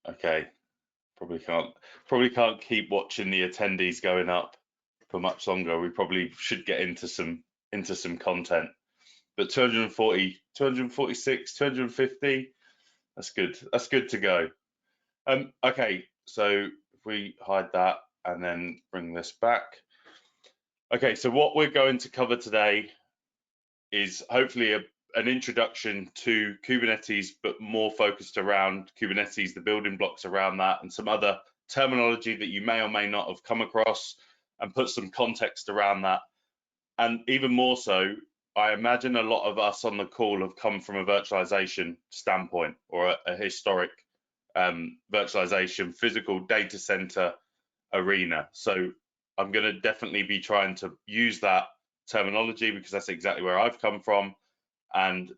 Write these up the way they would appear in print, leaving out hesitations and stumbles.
Okay, probably can't keep watching the attendees going up for much longer. We probably should get into some content. But 240, 246, 250, that's good. That's good to go. Okay, so if we hide that and then bring this back. Okay, so what we're going to cover today is hopefully an introduction to Kubernetes, but more focused around Kubernetes, the building blocks around that, and some other terminology that you may or may not have come across, and put some context around that. And even more so, I imagine a lot of us on the call have come from a virtualization standpoint or a historic virtualization, physical data center arena. So I'm going to definitely be trying to use that terminology because that's exactly where I've come from, and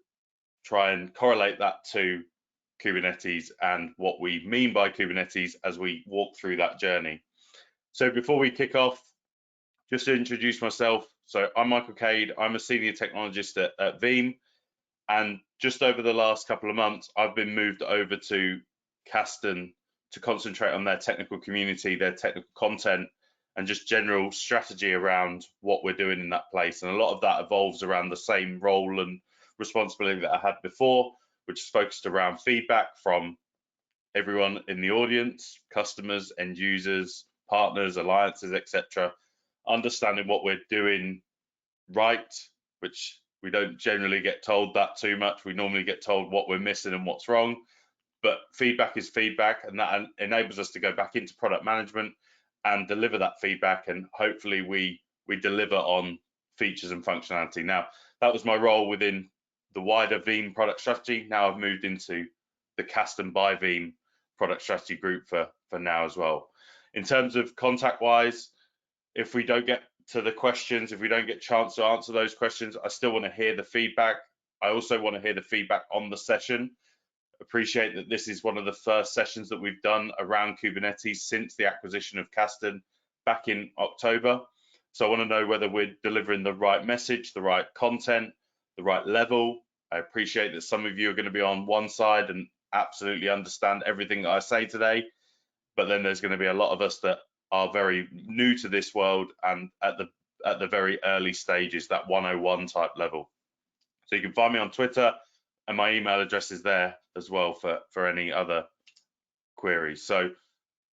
try and correlate that to Kubernetes and what we mean by Kubernetes as we walk through that journey. So before we kick off, just to introduce myself. So I'm Michael Cade. I'm a senior technologist at Veeam, and just over the last couple of months, I've been moved over to Kasten to concentrate on their technical community, their technical content, and just general strategy around what we're doing in that place. And a lot of that evolves around the same role and responsibility that I had before, which is focused around feedback from everyone in the audience, customers, end users, partners, alliances, etc. Understanding what we're doing right, which we don't generally get told that too much. We normally get told what we're missing and what's wrong, but feedback is feedback, and that enables us to go back into product management and deliver that feedback, and hopefully we deliver on features and functionality. Now, that was my role within the wider Veeam product strategy. Now I've moved into the Kasten by Veeam product strategy group for now as well. In terms of contact wise, if we don't get to the questions, if we don't get a chance to answer those questions, I still want to hear the feedback. I also want to hear the feedback on the session. Appreciate that this is one of the first sessions that we've done around Kubernetes since the acquisition of Kasten back in October. So I want to know whether we're delivering the right message, the right content, the right level. I appreciate that some of you are going to be on one side and absolutely understand everything that I say today, but then there's going to be a lot of us that are very new to this world and at the very early stages, that 101 type level. So you can find me on Twitter, and my email address is there as well for any other queries. So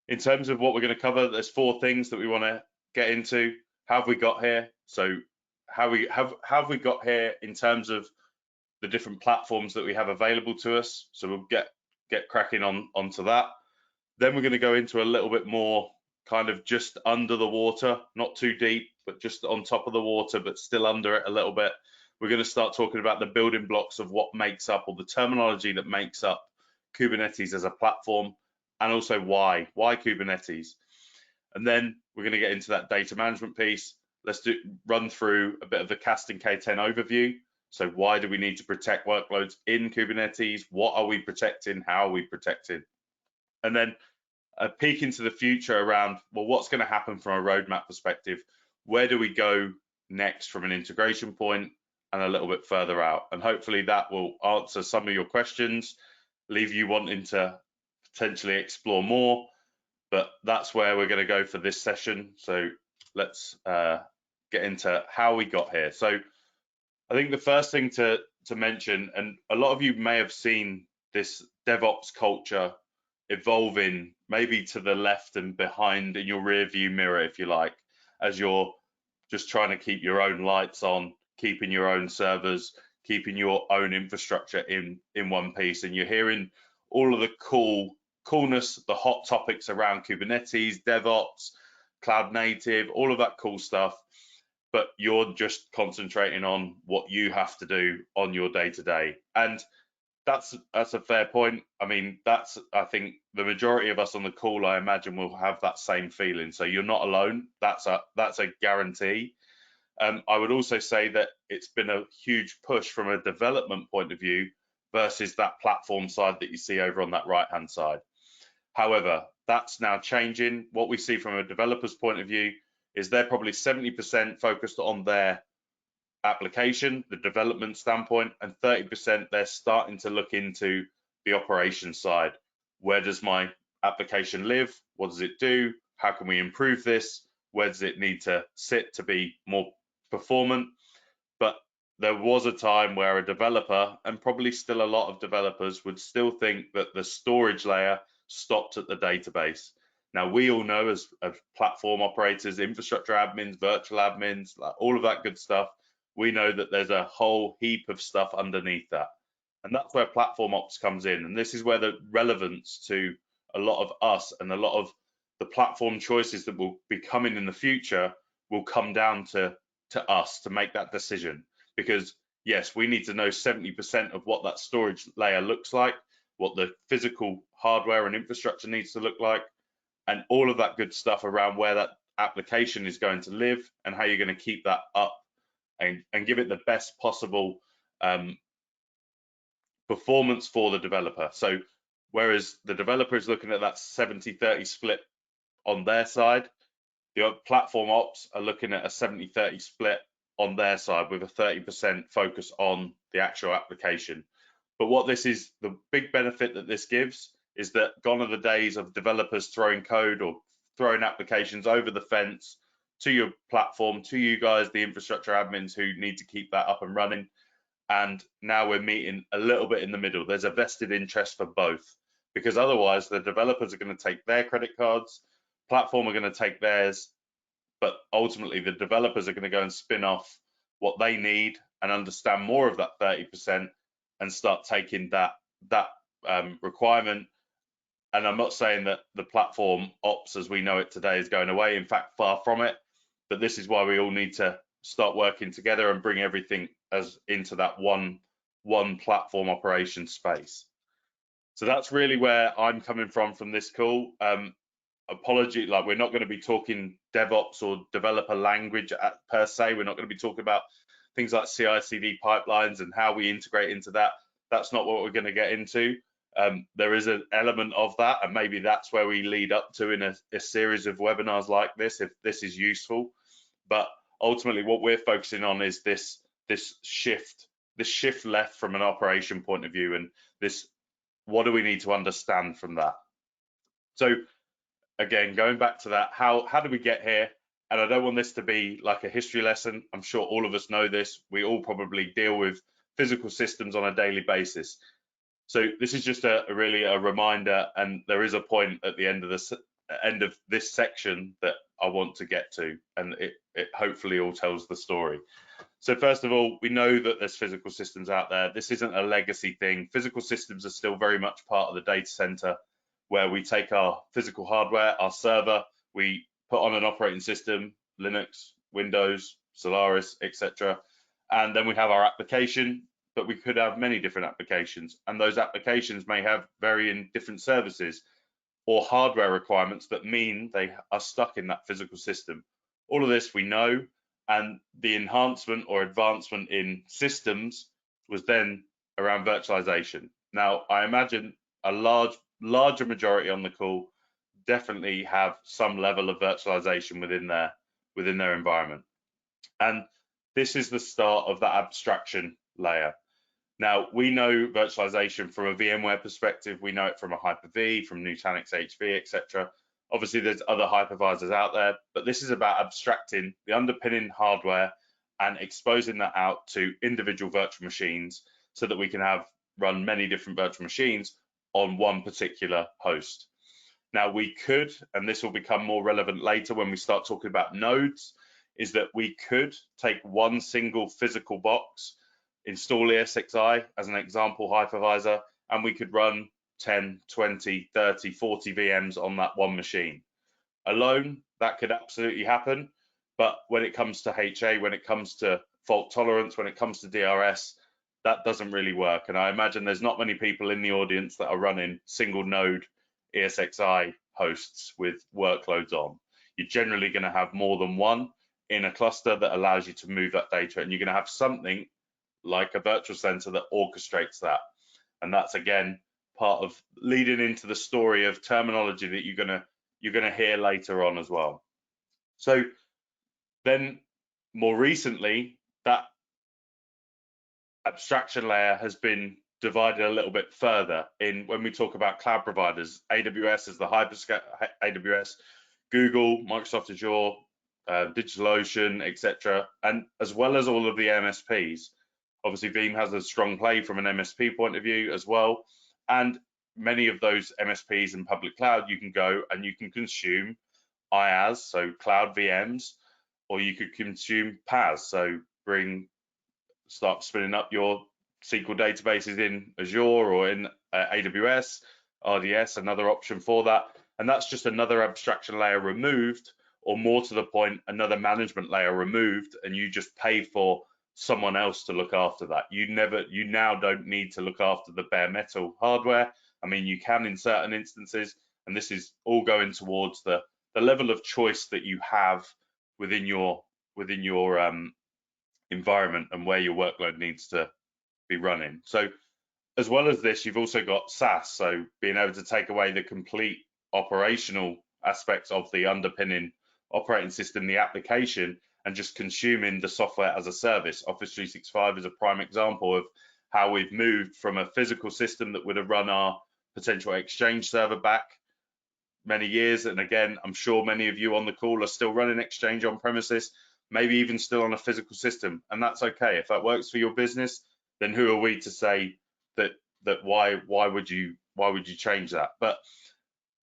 in terms of what we're going to cover, there's 4 things that we want to get into. How have we got here? So how have we got here in terms of the different platforms that we have available to us? So we'll get cracking onto that. Then we're going to go into a little bit more kind of just under the water, not too deep, but just on top of the water, but still under it a little bit. We're going to start talking about the building blocks of what makes up, or the terminology that makes up Kubernetes as a platform, and also why Kubernetes. And then we're going to get into that data management piece. Let's run through a bit of the Kasten K10 overview. So why do we need to protect workloads in Kubernetes? What are we protecting? How are we protecting? And then a peek into the future around, well, what's going to happen from a roadmap perspective? Where do we go next from an integration point and a little bit further out? And hopefully that will answer some of your questions, leave you wanting to potentially explore more, but that's where we're going to go for this session. So let's get into how we got here. So I think the first thing to mention, and a lot of you may have seen this DevOps culture evolving maybe to the left and behind in your rear view mirror, if you like, as you're just trying to keep your own lights on, keeping your own servers, keeping your own infrastructure in one piece. And you're hearing all of the coolness, the hot topics around Kubernetes, DevOps, cloud native, all of that cool stuff, but you're just concentrating on what you have to do on your day-to-day. And that's a fair point. I mean, I think the majority of us on the call, I imagine, will have that same feeling. So you're not alone. That's a guarantee. I would also say that it's been a huge push from a development point of view versus that platform side that you see over on that right-hand side. However, that's now changing. What we see from a developer's point of view is they're probably 70% focused on their application, the development standpoint, and 30% they're starting to look into the operations side. Where does my application live? What does it do? How can we improve this? Where does it need to sit to be more performant? But there was a time where a developer, and probably still a lot of developers, would still think that the storage layer stopped at the database. Now, we all know as platform operators, infrastructure admins, virtual admins, like all of that good stuff, we know that there's a whole heap of stuff underneath that. And that's where platform ops comes in. And this is where the relevance to a lot of us and a lot of the platform choices that will be coming in the future will come down to us to make that decision. Because yes, we need to know 70% of what that storage layer looks like, what the physical hardware and infrastructure needs to look like, and all of that good stuff around where that application is going to live and how you're going to keep that up and give it the best possible performance for the developer. So whereas the developer is looking at that 70-30 split on their side, the platform ops are looking at a 70-30 split on their side with a 30% focus on the actual application. But what this is, the big benefit that this gives is that gone are the days of developers throwing code or throwing applications over the fence to your platform, to you guys, the infrastructure admins who need to keep that up and running. And now we're meeting a little bit in the middle. There's a vested interest for both, because otherwise the developers are going to take their credit cards, platform are going to take theirs, but ultimately the developers are going to go and spin off what they need and understand more of that 30% and start taking that requirement. And I'm not saying that the platform ops as we know it today is going away. In fact, far from it. But this is why we all need to start working together and bring everything as into that one platform operation space. So that's really where I'm coming from this call. Apology, like we're not going to be talking DevOps or developer language per se. We're not going to be talking about things like CI/CD pipelines and how we integrate into that. That's not what we're going to get into. There is an element of that, and maybe that's where we lead up to in a series of webinars like this, if this is useful. But ultimately, what we're focusing on is this shift left from an operation point of view, and this, what do we need to understand from that? So again, going back to that, how do we get here? And I don't want this to be like a history lesson. I'm sure all of us know this. We all probably deal with physical systems on a daily basis. So this is just really a reminder, and there is a point at the end of this section that I want to get to, and it hopefully all tells the story. So first of all, we know that there's physical systems out there. This isn't a legacy thing. Physical systems are still very much part of the data center, where we take our physical hardware, our server, we put on an operating system, Linux, Windows, Solaris, etc. And then we have our application, but we could have many different applications. And those applications may have varying different services or hardware requirements that mean they are stuck in that physical system. All of this we know, and the enhancement or advancement in systems was then around virtualization. Now, I imagine a larger majority on the call definitely have some level of virtualization within their environment. And this is the start of that abstraction layer. Now, we know virtualization from a VMware perspective. We know it from a Hyper-V, from Nutanix HV, etc. Obviously, there's other hypervisors out there, but this is about abstracting the underpinning hardware and exposing that out to individual virtual machines so that we can run many different virtual machines on one particular host. Now, we could, and this will become more relevant later when we start talking about nodes, is that we could take one single physical box, install ESXi as an example hypervisor, and we could run 10, 20, 30, 40 VMs on that one machine. Alone, that could absolutely happen, but when it comes to HA, when it comes to fault tolerance, when it comes to DRS, that doesn't really work. And I imagine there's not many people in the audience that are running single node ESXi hosts with workloads on. You're generally going to have more than one in a cluster that allows you to move that data, and you're going to have something like a virtual center that orchestrates that. And that's again part of leading into the story of terminology that you're gonna hear later on as well. So then more recently, that abstraction layer has been divided a little bit further in when we talk about cloud providers. AWS is the hyperscale, AWS, Google, Microsoft Azure, DigitalOcean, etc., and as well as all of the MSPs. Obviously, Veeam has a strong play from an MSP point of view as well, and many of those MSPs in public cloud, you can go and you can consume IaaS, so cloud VMs, or you could consume PaaS, so start spinning up your SQL databases in Azure or in AWS, RDS, another option for that. And that's just another abstraction layer removed, or more to the point, another management layer removed, and you just pay for someone else to look after that. You now don't need to look after the bare metal hardware. I mean, you can in certain instances, and this is all going towards the level of choice that you have within your environment and where your workload needs to be running. So as well as this, you've also got SaaS, so being able to take away the complete operational aspects of the underpinning operating system, the application, and just consuming the software as a service. Office 365 is a prime example of how we've moved from a physical system that would have run our potential Exchange server back many years. And again, I'm sure many of you on the call are still running Exchange on premises, maybe even still on a physical system, and that's okay. If that works for your business, then who are we to say that why would you change that? But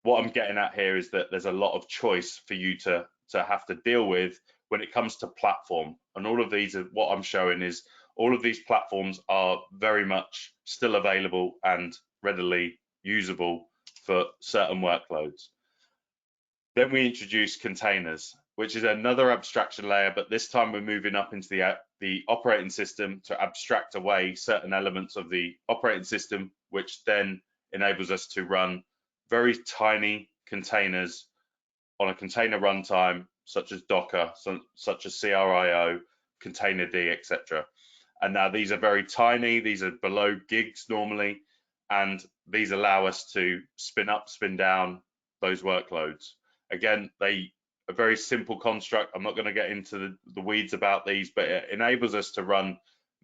what I'm getting at here is that there's a lot of choice for you to have to deal with when it comes to platform, and all of these are what I'm showing is all of these platforms are very much still available and readily usable for certain workloads. Then we introduce containers, which is another abstraction layer, but this time we're moving up into the operating system to abstract away certain elements of the operating system, which then enables us to run very tiny containers on a container runtime, such as Docker, such as CRIO, Containerd, etc. And now these are very tiny, these are below gigs normally, and these allow us to spin up, spin down those workloads. Again, a very simple construct. I'm not going to get into the weeds about these, but it enables us to run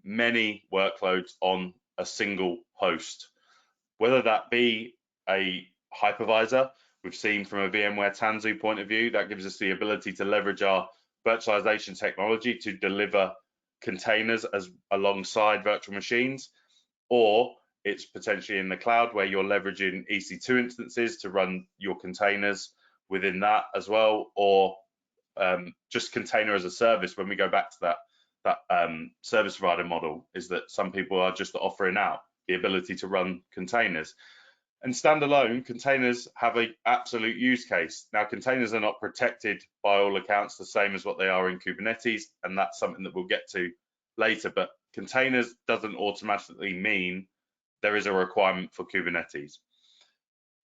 many workloads on a single host, whether that be a hypervisor. We've seen from a VMware Tanzu point of view, that gives us the ability to leverage our virtualization technology to deliver containers as alongside virtual machines, or it's potentially in the cloud where you're leveraging EC2 instances to run your containers within that as well, or just container as a service. When we go back to that service provider model, is that some people are just offering out the ability to run containers. And standalone containers have an absolute use case. Now, containers are not protected by all accounts the same as what they are in Kubernetes, and that's something that we'll get to later. But containers doesn't automatically mean there is a requirement for Kubernetes.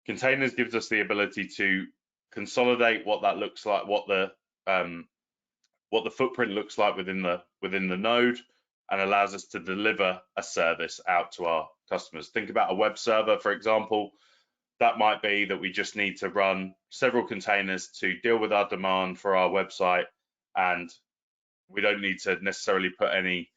Containers gives us the ability to consolidate what that looks like, what the footprint looks like within the node, and allows us to deliver a service out to our customers. Think about a web server, for example. That might be that we just need to run several containers to deal with our demand for our website, and we don't need to necessarily put any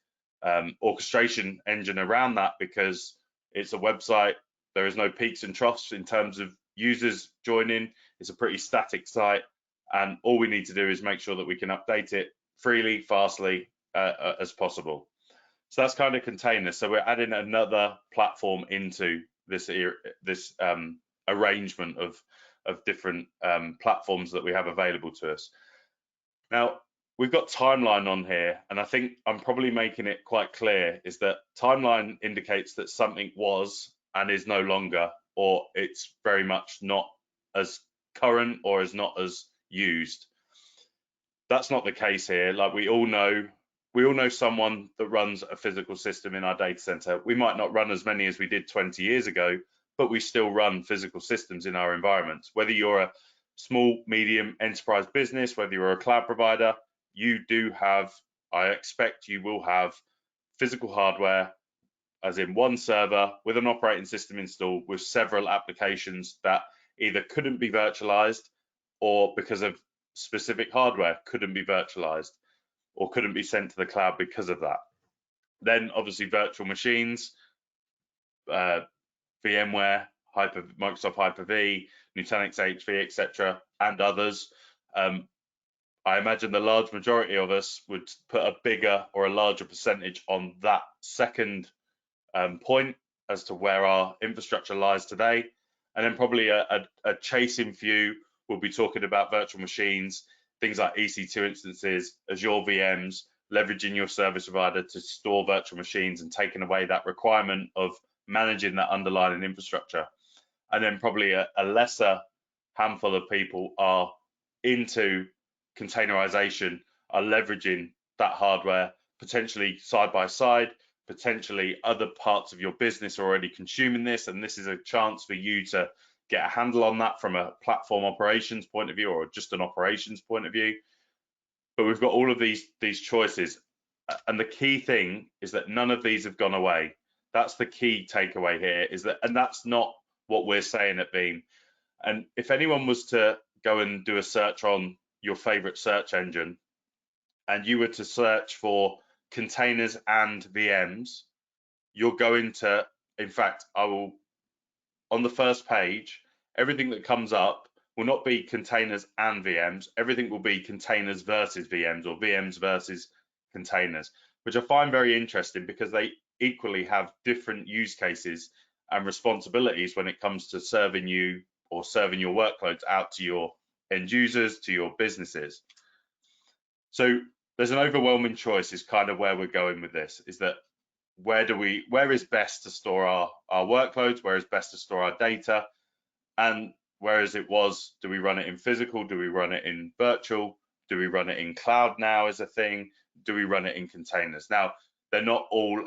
orchestration engine around that because it's a website. There is no peaks and troughs in terms of users joining. It's a pretty static site, and all we need to do is make sure that we can update it freely, fastly as possible. So that's kind of containers. So we're adding another platform into this arrangement of different platforms that we have available to us. Now, we've got timeline on here, and I think I'm probably making it quite clear is that timeline indicates that something was and is no longer, or it's very much not as current or is not as used. That's not the case here. Like we all know someone that runs a physical system in our data center. We might not run as many as we did 20 years ago, but we still run physical systems in our environments. Whether you're a small, medium enterprise business, whether you're a cloud provider, you do have, I expect you will have physical hardware, as in one server with an operating system installed with several applications that either couldn't be virtualized or because of specific hardware couldn't be virtualized or couldn't be sent to the cloud because of that. Then obviously virtual machines, VMware, Microsoft Hyper-V, Nutanix HV, etc., and others. I imagine the large majority of us would put a bigger or a larger percentage on that second point as to where our infrastructure lies today. And then probably a chasing few will be talking about virtual machines, things like EC2 instances, Azure VMs, leveraging your service provider to store virtual machines and taking away that requirement of managing that underlying infrastructure. And then probably a lesser handful of people are into containerization, are leveraging that hardware potentially side by side, potentially other parts of your business are already consuming this, and this is a chance for you to get a handle on that from a platform operations point of view or just an operations point of view. But we've got all of these choices, and the key thing is that none of these have gone away. That's the key takeaway here, is that, and that's not what we're saying at Veeam. And if anyone was to go and do a search on your favorite search engine, and you were to search for containers and VMs, you're going to, in fact, on the first page, everything that comes up will not be containers and VMs. Everything will be containers versus VMs or VMs versus containers, which I find very interesting because they equally have different use cases and responsibilities when it comes to serving you or serving your workloads out to your end users, to your businesses. So there's an overwhelming choice is kind of where we're going with this, is that where is best to store our workloads, where is best to store our data, and whereas it was, do we run it in physical, do we run it in virtual, do we run it in cloud now as a thing, do we run it in containers? Now, they're not all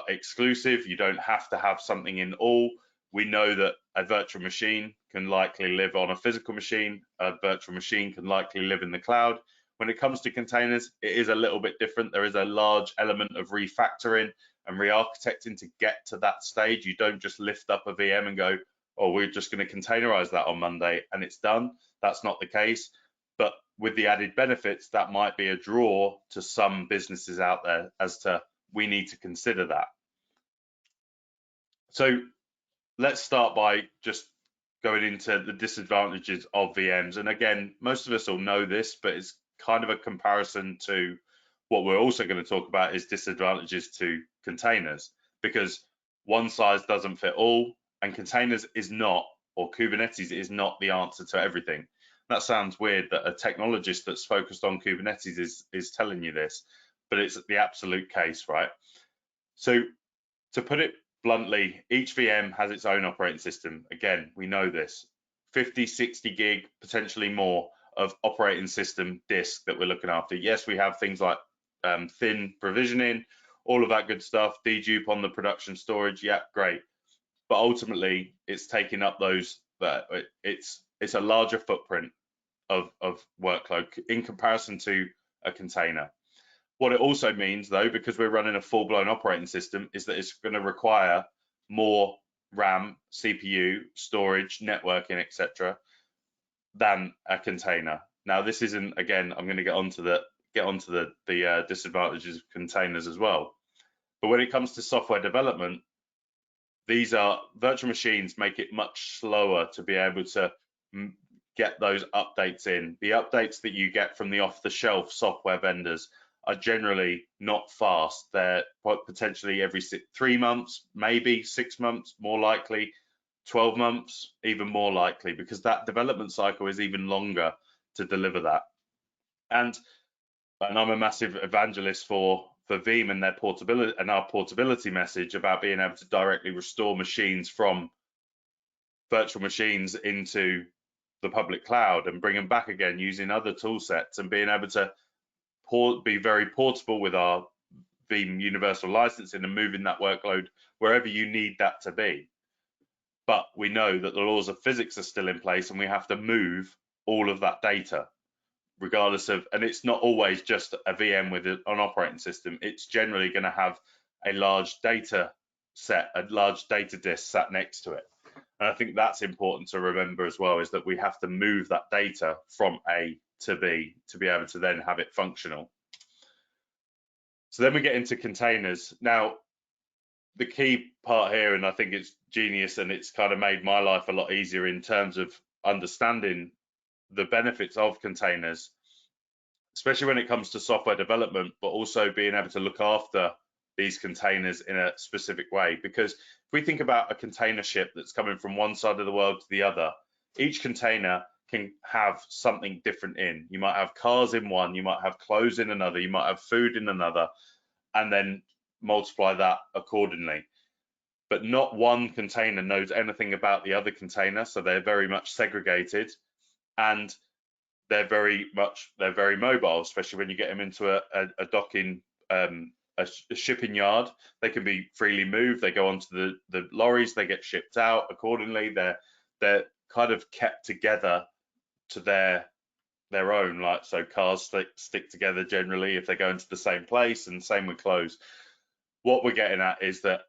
exclusive. You don't have to have something in all. We know that a virtual machine can likely live on a physical machine. A virtual machine can likely live in the cloud. When it comes to containers, it is a little bit different. There is a large element of refactoring and re-architecting to get to that stage. You don't just lift up a VM and go, oh, we're just going to containerize that on Monday and it's done. That's not the case. But with the added benefits, that might be a draw to some businesses out there as to we need to consider that. So let's start by just going into the disadvantages of VMs. And again, most of us will know this, but it's kind of a comparison to what we're also going to talk about is disadvantages to containers, because one size doesn't fit all, and containers is not, or Kubernetes is not the answer to everything. That sounds weird that a technologist that's focused on Kubernetes is telling you this, but it's the absolute case, right? So to put it bluntly, each VM has its own operating system. Again, we know this. 50, 60 gig, potentially more of operating system disk that we're looking after. Yes, we have things like thin provisioning, all of that good stuff, dedupe on the production storage, yeah, great. But ultimately, it's taking up those, it's a larger footprint of workload in comparison to a container. What it also means, though, because we're running a full-blown operating system, is that it's going to require more RAM, CPU, storage, networking, etc., than a container. Now, this isn't, again, I'm going to get onto the disadvantages of containers as well. But when it comes to software development, these are virtual machines make it much slower to be able to get those updates in. The updates that you get from the off-the-shelf software vendors are generally not fast. They're potentially every 3 months, maybe 6 months, more likely 12 months, even more likely, because that development cycle is even longer to deliver that. And I'm a massive evangelist for Veeam and their portability and our portability message about being able to directly restore machines from virtual machines into the public cloud and bring them back again using other tool sets, and being able to be very portable with our Veeam universal licensing and moving that workload wherever you need that to be. But we know that the laws of physics are still in place, and we have to move all of that data regardless of, and it's not always just a VM with an operating system. It's generally going to have a large data set, a large data disk sat next to it. And I think that's important to remember as well, is that we have to move that data from A to B to be able to then have it functional. So then we get into containers. Now, the key part here, and I think it's genius, and it's kind of made my life a lot easier in terms of understanding the benefits of containers, especially when it comes to software development, but also being able to look after these containers in a specific way. Because if we think about a container ship that's coming from one side of the world to the other, each container can have something different in. You might have cars in one, you might have clothes in another, you might have food in another, and then multiply that accordingly. But not one container knows anything about the other container, so they're very much segregated, and they're very mobile, especially when you get them into a docking, a shipping yard. They can be freely moved. They go onto the lorries. They get shipped out accordingly. They're kind of kept together to their own. Like, so cars stick together generally if they go into the same place, and same with clothes. What we're getting at is that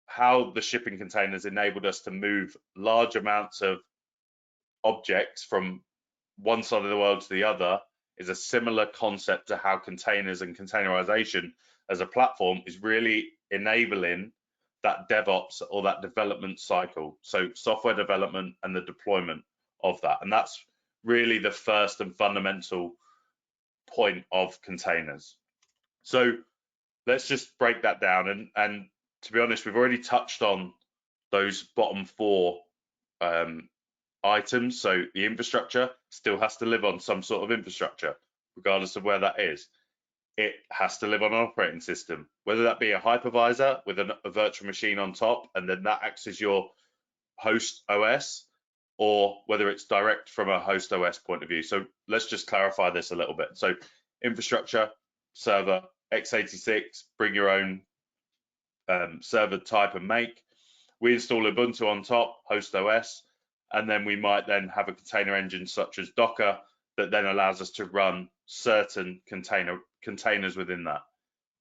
how the shipping containers enabled us to move large amounts of objects from one side of the world to the other is a similar concept to how containers and containerization as a platform is really enabling that DevOps or that development cycle. So software development and the deployment of that. And that's really the first and fundamental point of containers. So let's just break that down. And to be honest, we've already touched on those bottom four items. So the infrastructure still has to live on some sort of infrastructure, regardless of where that is. It has to live on an operating system, whether that be a hypervisor with a virtual machine on top, and then that acts as your host OS, or whether it's direct from a host OS point of view. So let's just clarify this a little bit. So infrastructure, server, x86, bring your own server type and make. We install Ubuntu on top, host OS, and then we might then have a container engine such as Docker that then allows us to run certain containers within that.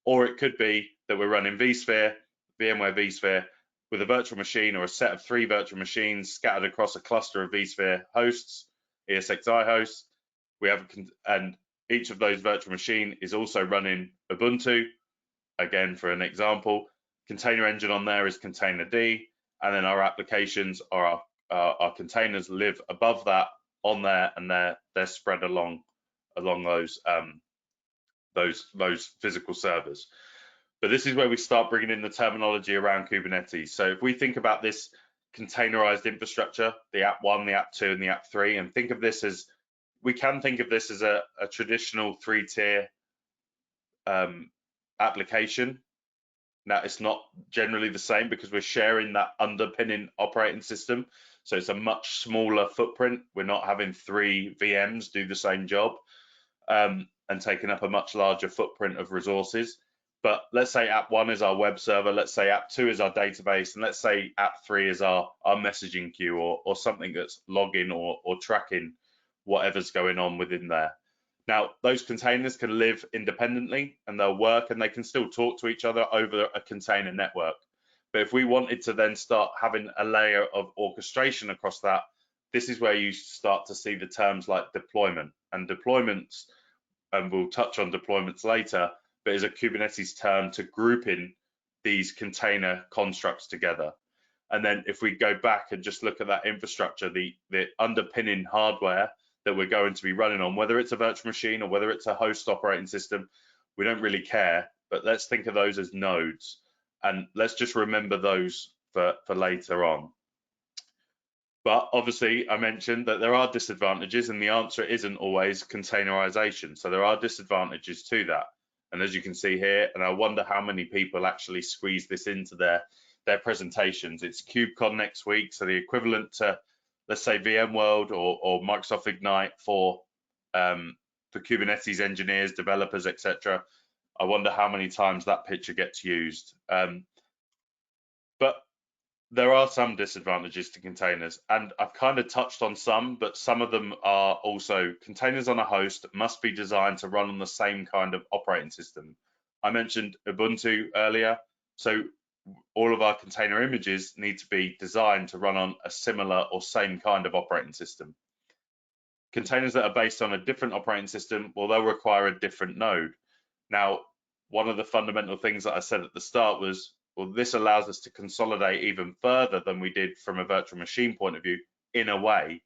Or it could be that we're running vSphere, VMware vSphere, with a virtual machine or a set of 3 virtual machines scattered across a cluster of vSphere hosts, ESXi hosts. And each of those virtual machine is also running Ubuntu. Again, for an example, container engine on there is containerd, and then our applications or our containers live above that on there, and they're spread along those physical servers. But this is where we start bringing in the terminology around Kubernetes. So if we think about this containerized infrastructure, the app 1, the app 2, and the app 3, and think of this as, we can think of this as a traditional 3-tier application. Now, it's not generally the same because we're sharing that underpinning operating system. So it's a much smaller footprint. We're not having 3 VMs do the same job and taking up a much larger footprint of resources. But let's say app 1 is our web server, let's say app 2 is our database, and let's say app 3 is our messaging queue, or something that's logging or tracking whatever's going on within there. Now, those containers can live independently and they'll work, and they can still talk to each other over a container network. But if we wanted to then start having a layer of orchestration across that, this is where you start to see the terms like deployment. And deployments, and we'll touch on deployments later, but is a Kubernetes term to grouping these container constructs together. And then if we go back and just look at that infrastructure, the underpinning hardware that we're going to be running on, whether it's a virtual machine or whether it's a host operating system, we don't really care, but let's think of those as nodes, and let's just remember those for later on. But obviously I mentioned that there are disadvantages, and the answer isn't always containerization. So there are disadvantages to that. And as you can see here, and I wonder how many people actually squeeze this into their presentations. It's KubeCon next week, so the equivalent to, let's say, VMworld or Microsoft Ignite for Kubernetes engineers, developers, etc. I wonder how many times that picture gets used. But there are some disadvantages to containers, and I've kind of touched on some, but some of them are also containers on a host must be designed to run on the same kind of operating system. I mentioned Ubuntu earlier, so all of our container images need to be designed to run on a similar or same kind of operating system. Containers that are based on a different operating system, well, they'll require a different node. Now, one of the fundamental things that I said at the start was Well, this allows us to consolidate even further than we did from a virtual machine point of view, in a way.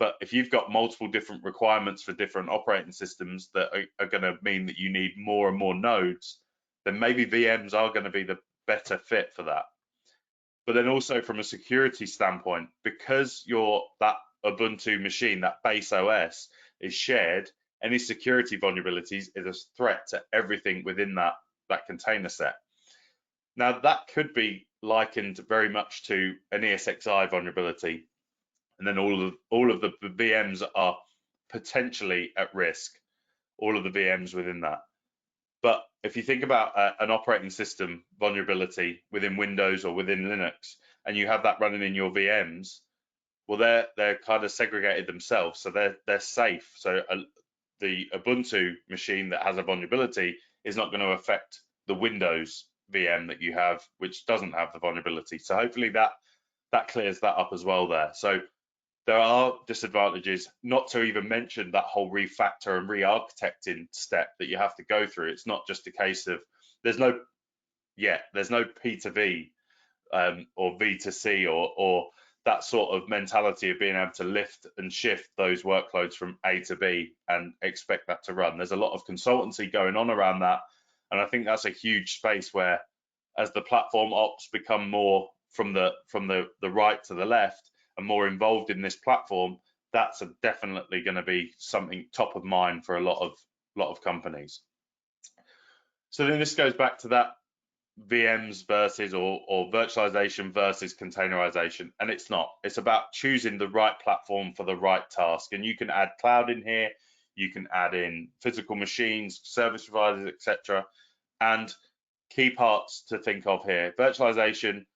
But if you've got multiple different requirements for different operating systems that are going to mean that you need more and more nodes, then maybe VMs are going to be the better fit for that. But then also from a security standpoint, because that Ubuntu machine, that base OS is shared, any security vulnerabilities is a threat to everything within that container set. Now that could be likened very much to an ESXi vulnerability, and then all of the VMs are potentially at risk, all of the VMs within that. But if you think about an operating system vulnerability within Windows or within Linux, and you have that running in your VMs, well, they're kind of segregated themselves, so they're safe. So the Ubuntu machine that has a vulnerability is not going to affect the Windows VM that you have, which doesn't have the vulnerability. So hopefully that clears that up as well there. So there are disadvantages, not to even mention that whole refactor and re-architecting step that you have to go through. It's not just a case of there's no P to V or V to C or that sort of mentality of being able to lift and shift those workloads from A to B and expect that to run. There's a lot of consultancy going on around that, and I think that's a huge space where, as the platform ops become more from the right to the left and more involved in this platform, that's definitely going to be something top of mind for a lot of companies. So then this goes back to that VMs versus or virtualization versus containerization, and it's not. It's about choosing the right platform for the right task, and you can add cloud in here, you can add in physical machines, service providers, etc. And key parts to think of here: virtualization,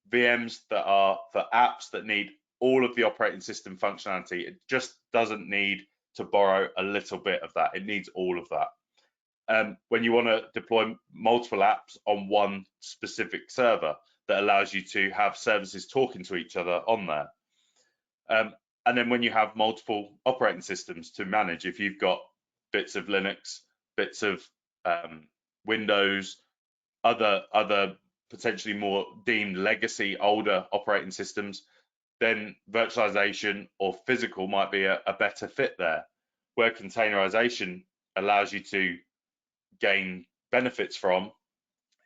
VMs that are for apps that need all of the operating system functionality. It just doesn't need to borrow a little bit of that. It needs all of that. When you want to deploy multiple apps on one specific server that allows you to have services talking to each other on there. And then when you have multiple operating systems to manage, if you've got bits of Linux, bits of Windows, other potentially more deemed legacy older operating systems, then virtualization or physical might be a better fit there, where containerization allows you to gain benefits from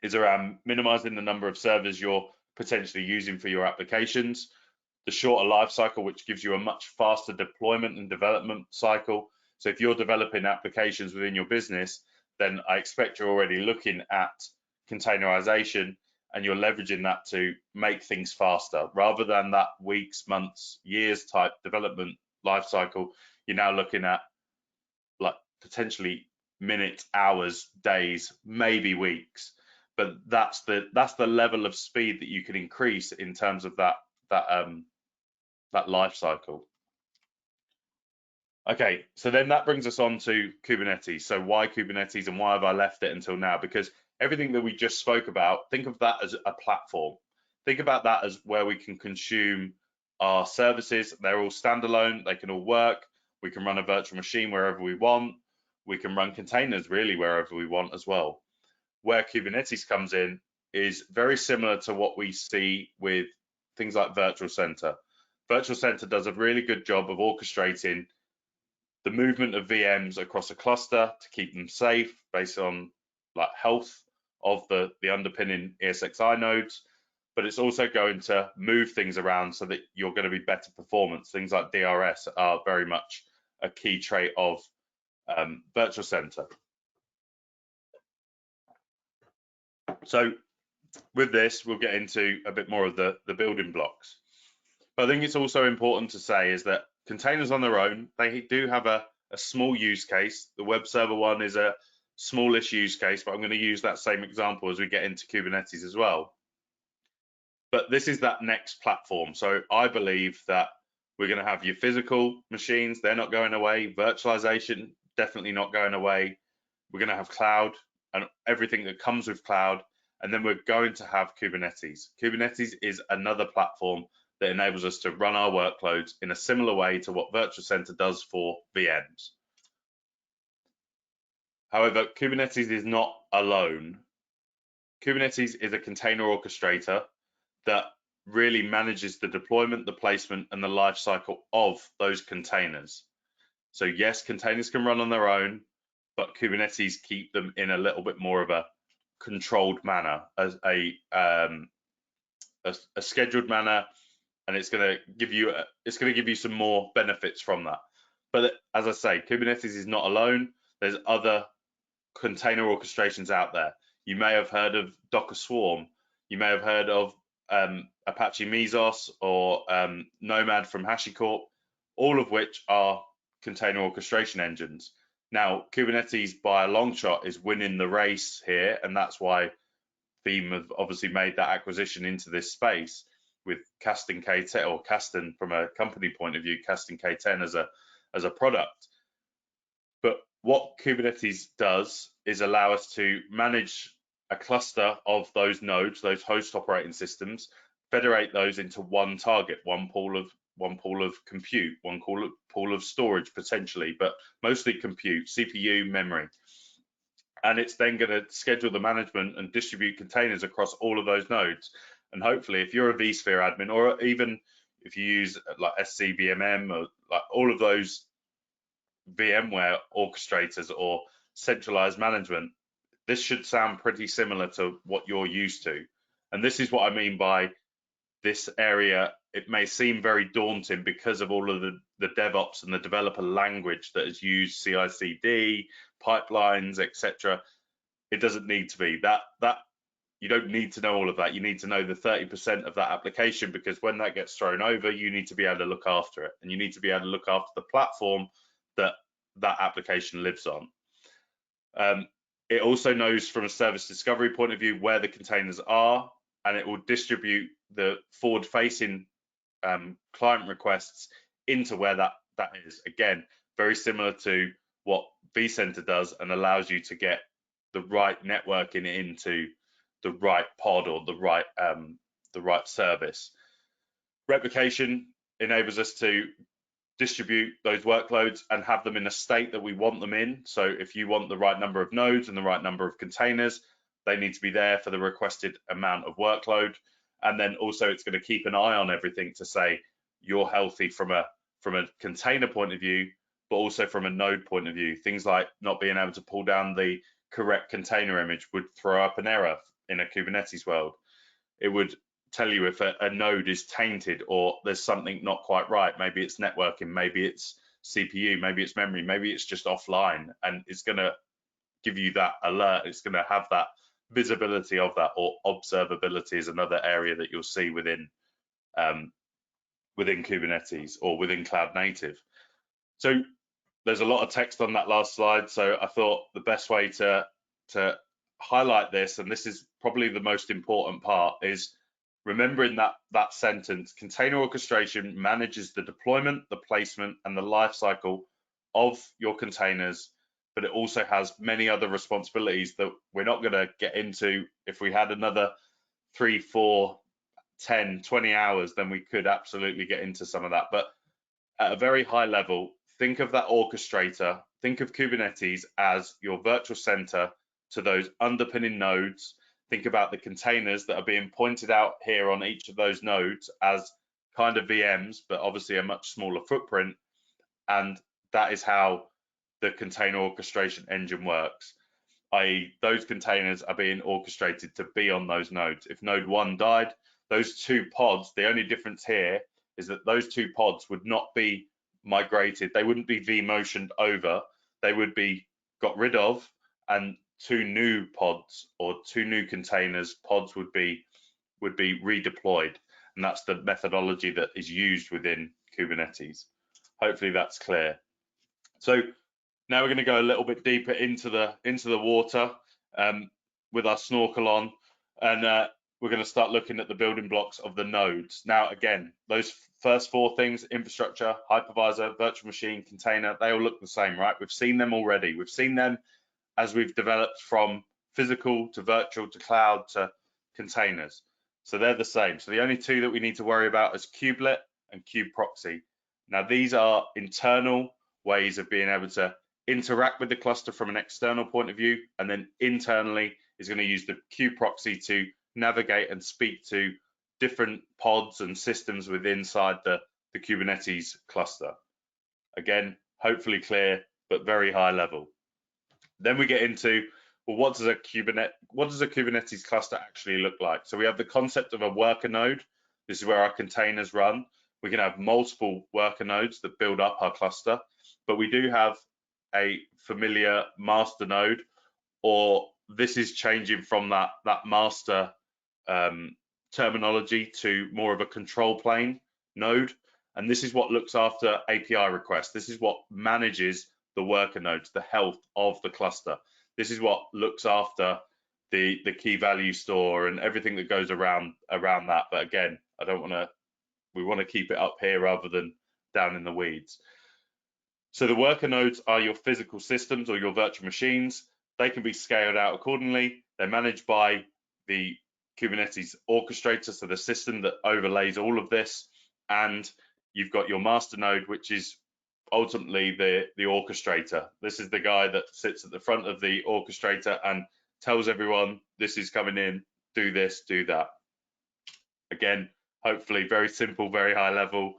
is around minimizing the number of servers you're potentially using for your applications, the shorter life cycle, which gives you a much faster deployment and development cycle. So if you're developing applications within your business, then I expect you're already looking at containerization and you're leveraging that to make things faster rather than that weeks, months, years type development life cycle. You're now looking at like potentially minutes, hours, days, maybe weeks, but that's the level of speed that you can increase in terms of that life cycle. Okay, so then that brings us on to Kubernetes. So why Kubernetes and why have I left it until now? Because everything that we just spoke about, think of that as a platform. Think about that as where we can consume our services. They're all standalone, they can all work. We can run a virtual machine wherever we want. We can run containers really wherever we want as well. Where Kubernetes comes in is very similar to what we see with things like Virtual Center. Virtual Center does a really good job of orchestrating the movement of VMs across a cluster to keep them safe based on like health of the underpinning ESXi nodes, but it's also going to move things around so that you're going to be better performance. Things like DRS are very much a key trait of Virtual Center. So with this, we'll get into a bit more of the building blocks. But I think it's also important to say is that containers on their own, they do have a small use case. The web server one is a smallish use case, but I'm going to use that same example as we get into Kubernetes as well. But this is that next platform. So I believe that we're going to have your physical machines, they're not going away. Virtualization, definitely not going away. We're going to have cloud and everything that comes with cloud. And then we're going to have Kubernetes. Kubernetes is another platform that enables us to run our workloads in a similar way to what Virtual Center does for VMs. However, Kubernetes is not alone Kubernetes is a container orchestrator that really manages the deployment, the placement, and the life cycle of those containers. So yes, containers can run on their own, but Kubernetes keep them in a little bit more of a controlled manner, as a scheduled manner, and it's going to give you some more benefits from that. But as I say, Kubernetes is not alone. There's other container orchestrations out there. You may have heard of Docker Swarm. You may have heard of Apache Mesos or Nomad from HashiCorp, all of which are container orchestration engines. Now, Kubernetes by a long shot is winning the race here, and that's why Veeam have obviously made that acquisition into this space with Kasten K10, or Kasten from a company point of view, Kasten K10 as a product. But what Kubernetes does is allow us to manage a cluster of those nodes, those host operating systems, federate those into one target, one pool of compute, one pool of storage potentially, but mostly compute, CPU, memory. And it's then going to schedule the management and distribute containers across all of those nodes. And hopefully, if you're a vSphere admin, or even if you use like SCVMM or like all of those VMware orchestrators or centralized management, this should sound pretty similar to what you're used to. And this is what I mean by this area. It may seem very daunting because of all of the DevOps and the developer language that is used, CI/CD, pipelines, etc. It doesn't need to be that you don't need to know all of that. You need to know the 30% of that application, because when that gets thrown over, you need to be able to look after it, and you need to be able to look after the platform that application lives on. It also knows from a service discovery point of view where the containers are, and it will distribute the forward-facing client requests into where that is. Again, very similar to what vCenter does, and allows you to get the right networking into the right pod or the right service. Replication enables us to distribute those workloads and have them in a state that we want them in. So if you want the right number of nodes and the right number of containers, they need to be there for the requested amount of workload. And then also it's going to keep an eye on everything to say you're healthy from a container point of view, but also from a node point of view. Things like not being able to pull down the correct container image would throw up an error in a Kubernetes world. It would tell you if a node is tainted or there's something not quite right. Maybe it's networking, maybe it's CPU, maybe it's memory, maybe it's just offline, and it's going to give you that alert. It's going to have that visibility of that, or observability is another area that you'll see within Kubernetes or within cloud native. So there's a lot of text on that last slide, so I thought the best way to highlight this, and this is probably the most important part, is remembering that sentence: container orchestration manages the deployment, the placement, and the life cycle of your containers, but it also has many other responsibilities that we're not going to get into. If we had another 3, 4, 10, 20 hours, then we could absolutely get into some of that. But at a very high level, think of that orchestrator, think of Kubernetes as your virtual center to those underpinning nodes. Think about the containers that are being pointed out here on each of those nodes as kind of VMs, but obviously a much smaller footprint. And that is how the container orchestration engine works, i.e. those containers are being orchestrated to be on those nodes. If node 1 died, those 2 pods, the only difference here is that those 2 pods would not be migrated. They wouldn't be vMotioned over. They would be got rid of, and 2 new pods or 2 new containers pods would be redeployed. And that's the methodology that is used within Kubernetes. Hopefully that's clear. So now we're going to go a little bit deeper into the water with our snorkel on, and we're going to start looking at the building blocks of the nodes. Now, again, those first 4 things: infrastructure, hypervisor, virtual machine, container, they all look the same, right? We've seen them already. We've seen them as we've developed from physical to virtual to cloud to containers. So they're the same. So the only 2 that we need to worry about is kubelet and kubeproxy. Now, these are internal ways of being able to interact with the cluster from an external point of view, and then internally is going to use the queue proxy to navigate and speak to different pods and systems within inside the Kubernetes cluster. Again, hopefully clear, but very high level. Then we get into, well, what does a Kubernetes cluster actually look like? So we have the concept of a worker node. This is where our containers run. We can have multiple worker nodes that build up our cluster, but we do have a familiar master node, or this is changing from that master terminology to more of a control plane node. And this is what looks after API requests. This is what manages the worker nodes, the health of the cluster. This is what looks after the key value store and everything that goes around that. But again, we want to keep it up here rather than down in the weeds. So the worker nodes are your physical systems or your virtual machines. They can be scaled out accordingly. They're managed by the Kubernetes orchestrator, so the system that overlays all of this. And you've got your master node, which is ultimately the orchestrator. This is the guy that sits at the front of the orchestrator and tells everyone, this is coming in, do this, do that. Again, hopefully very simple, very high level,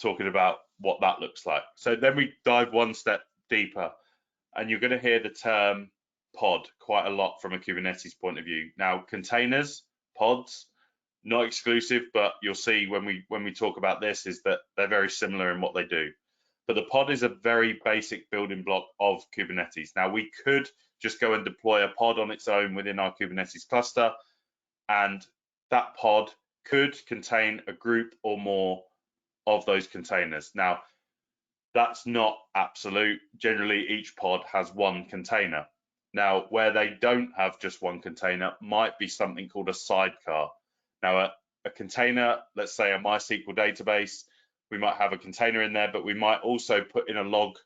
talking about what that looks like. So then we dive one step deeper, and you're going to hear the term pod quite a lot from a Kubernetes point of view. Now, containers, pods, not exclusive, but you'll see when we talk about this is that they're very similar in what they do. But the pod is a very basic building block of Kubernetes. Now, we could just go and deploy a pod on its own within our Kubernetes cluster, and that pod could contain a group or more of those containers. Now, that's not absolute. Generally, each pod has one container. Now, where they don't have just one container might be something called a sidecar. Now, a container, let's say a MySQL database, we might have a container in there, but we might also put in a log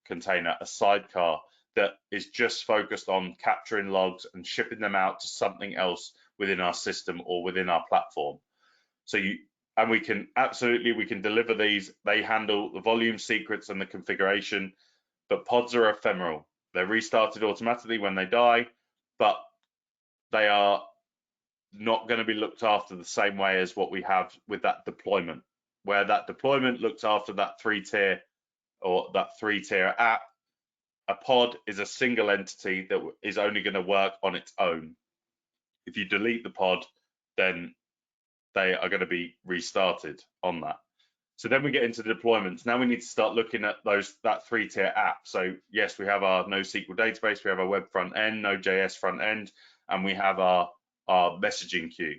container, a sidecar that is just focused on capturing logs and shipping them out to something else within our system or within our platform. So we can deliver these. They handle the volume, secrets, and the configuration, but pods are ephemeral. They're restarted automatically when they die, but they are not going to be looked after the same way as what we have with that deployment, where that deployment looks after that three-tier app. A pod is a single entity that is only going to work on its own. If you delete the pod, then they are going to be restarted on that. So then we get into deployments. Now we need to start looking at that three-tier app. So yes, we have our NoSQL database, we have our web front end, Node.js front end, and we have our messaging queue.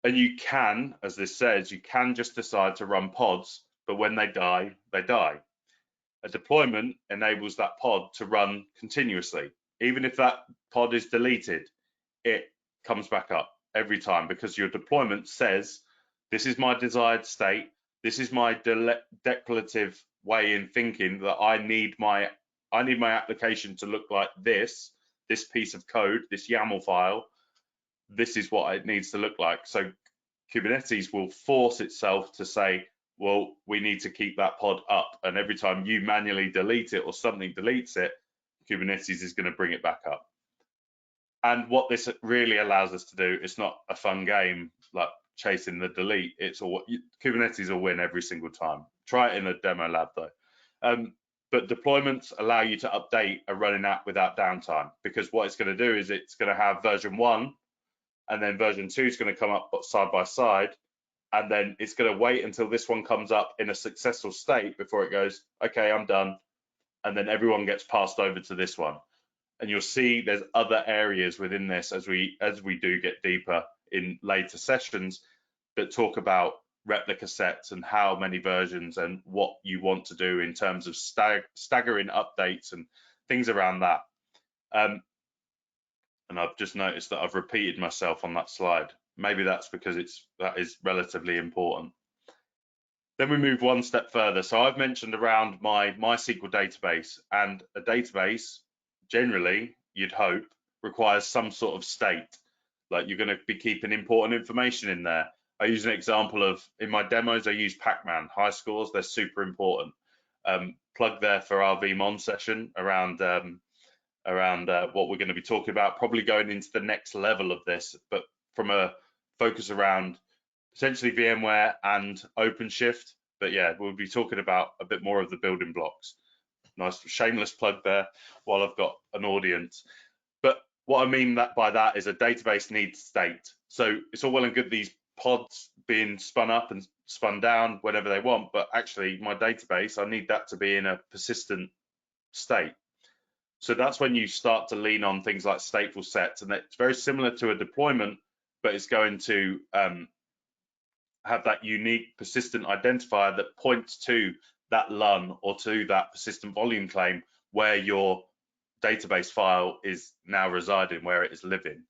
And you can, as this says, you can just decide to run pods, but when they die, they die. A deployment enables that pod to run continuously. Even if that pod is deleted, it comes back up every time, because your deployment says, this is my desired state, this is my declarative way in thinking that I need my application to look like this piece of code, this YAML file, this is what it needs to look like. So Kubernetes will force itself to say, well, we need to keep that pod up, and every time you manually delete it or something deletes it, Kubernetes is going to bring it back up. And what this really allows us to do, it's not a fun game like chasing the delete. It's all Kubernetes will win every single time. Try it in a demo lab though. But deployments allow you to update a running app without downtime, because what it's going to do is it's going to have version 1, and then version 2 is going to come up side by side, and then it's going to wait until this one comes up in a successful state before it goes, okay, I'm done, and then everyone gets passed over to this one. And you'll see there's other areas within this as we do get deeper in later sessions that talk about replica sets and how many versions and what you want to do in terms of staggering updates and things around that. And I've just noticed that I've repeated myself on that slide. Maybe that's because that is relatively important. Then we move one step further. So I've mentioned around my MySQL database, and a database generally, you'd hope, requires some sort of state. Like you're going to be keeping important information in there. I use an example of, in my demos, I use Pac-Man, high scores, they're super important. Plug there for our Veeam on session around what we're going to be talking about, probably going into the next level of this, but from a focus around potentially VMware and OpenShift. But yeah, we'll be talking about a bit more of the building blocks. Nice shameless plug there while I've got an audience. But what I mean by that is a database needs state. So it's all well and good these pods being spun up and spun down whenever they want, but actually my database, I need that to be in a persistent state. So that's when you start to lean on things like stateful sets, and it's very similar to a deployment, but it's going to have that unique persistent identifier that points to that LUN or to that persistent volume claim where your database file is now residing, where it is living,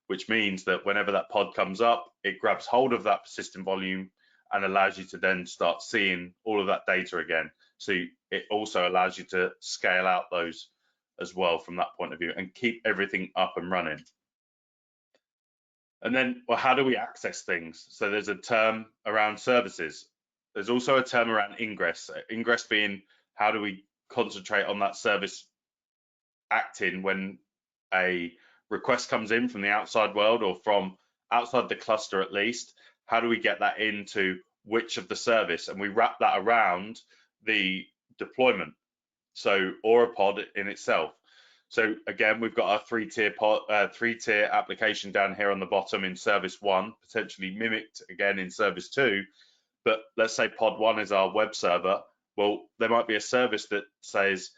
which means that whenever that pod comes up, it grabs hold of that persistent volume and allows you to then start seeing all of that data again. So it also allows you to scale out those as well from that point of view and keep everything up and running. And then, well, how do we access things? So there's a term around services. There's also a term around ingress. Ingress being how do we concentrate on that service acting when a request comes in from the outside world or from outside the cluster at least. How do we get that into which of the service? And we wrap that around the deployment, so or a pod in itself. So again, we've got our three-tier application down here on the bottom in service 1, potentially mimicked again in service 2. But let's say pod 1 is our web server. Well, there might be a service that says,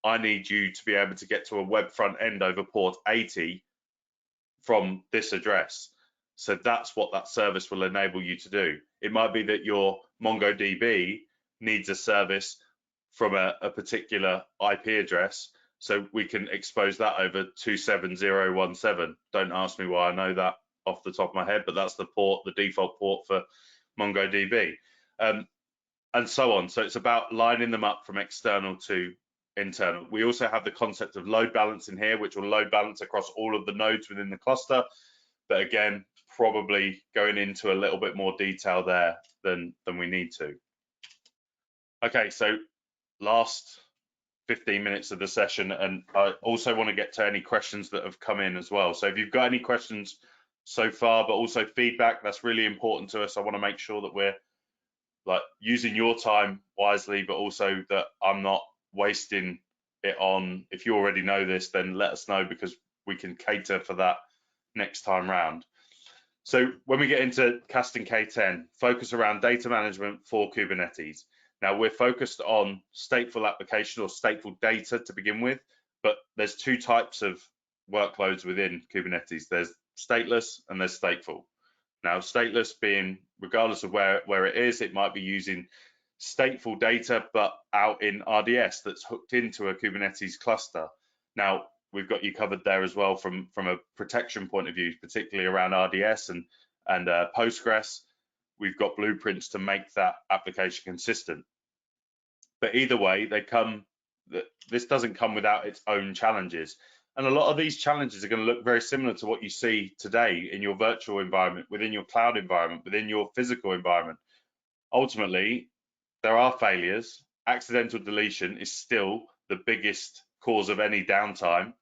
I need you to be able to get to a web front end over port 80 from this address. So that's what that service will enable you to do. It might be that your MongoDB needs a service from a particular IP address, so we can expose that over 27017. Don't ask me why I know that off the top of my head, but that's the port, the default port for MongoDB, and so on. So it's about lining them up from external to internal. We also have the concept of load balancing here, which will load balance across all of the nodes within the cluster. But again, probably going into a little bit more detail there than we need to. Okay, so last 15 minutes of the session, and I also want to get to any questions that have come in as well. So if you've got any questions so far, but also feedback, that's really important to us. I want to make sure that we're like using your time wisely, but also that I'm not wasting it on, if you already know this, then let us know, because we can cater for that next time round. So when we get into Kasten K10, focus around data management for Kubernetes. Now we're focused on stateful application or stateful data to begin with, but there's two types of workloads within Kubernetes. There's stateless and there's stateful. Now stateless being, regardless of where it is, it might be using stateful data, but out in RDS that's hooked into a Kubernetes cluster. Now we've got you covered there as well from a protection point of view, particularly around RDS and Postgres. We've got blueprints to make that application consistent. But either way, this doesn't come without its own challenges. And a lot of these challenges are going to look very similar to what you see today in your virtual environment, within your cloud environment, within your physical environment. Ultimately, there are failures. Accidental deletion is still the biggest cause of any downtime